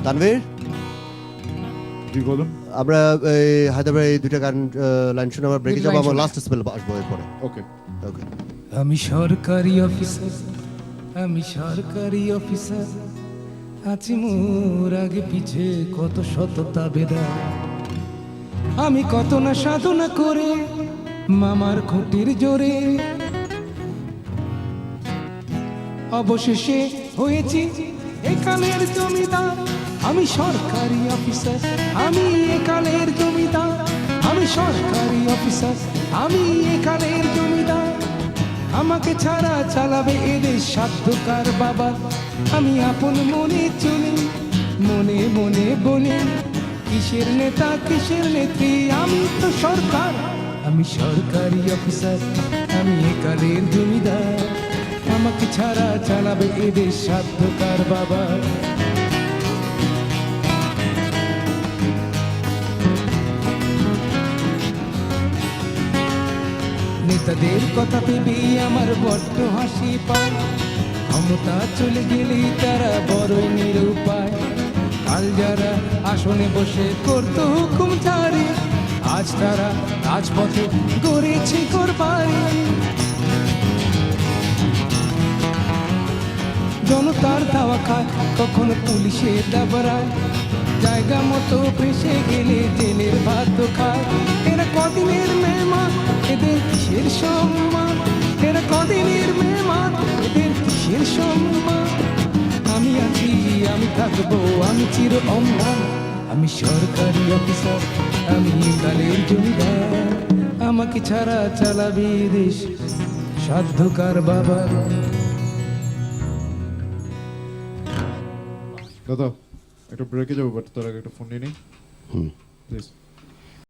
তানভীর, জি বলুন। আমরা এই হায়দ্রাবাদের এই দুইটা গান লাইন শুনে আমরা ব্রেকে দুটো যাবো, line আমরা শুনে। লাস্ট স্পেল আসবো এরপরে। ওকে। ওকে। আমি সরকারি অফিসার, আমি সরকারি অফিসার, আছি মোর আগে পিছে কত শত তাবেদার। আমি কত না সাধনা করে মামার খুঁটির জোরে অবশেষে হয়েছি একালের জমিদার। আমি সরকারি অফিসার, আমি একালের জমিদার। আমি সরকারি অফিসার, আমি একালের জমিদার। আমাকে ছাড়া চালাবে এদের সাধ্যকার বাবা। আমি আপন মনে চলি, মনে মনে বলি, কিসের নেতা কিসের নেত্রী, আমি তো সরকার। আমি সরকারি অফিসার, আমি একালের জমিদার। আমাকে ছাড়া চালাবে এদের সাধ্যকার বাবা। নেতাদের কথা ভেবেই আমার বড্ড হাসি পায়। ক্ষমতা চলে গেলেই তারা বড়ই নিরুপায়। কাল যারা আসনে বসে করতো হুকুম জারি, আজ তারা রাজপথে গড়েছে ঘরবাড়ি। জনতার দাওয়া খায়, কখনো পুলিশে দাবরায়, জায়গা মতো ফেসে গেলে জেলের ভাত খায়। এরা কদিনের মেহমান, এদের কিসের সম্মান? এরা কদিনের মেহমান, এদের কিসের সম্মান? আমি আছি, আমি থাকবো, আমি চির অম্লান। আমি সরকারি অফিসার, আমি কালের জমিদার। আমাকে ছাড়া চালাবে দেশ সাধ্যকার বাবা। দাদা একটা ব্রেকে যাবো, বাট তার আগে একটা ফোন নিয়ে নিই প্লিজ।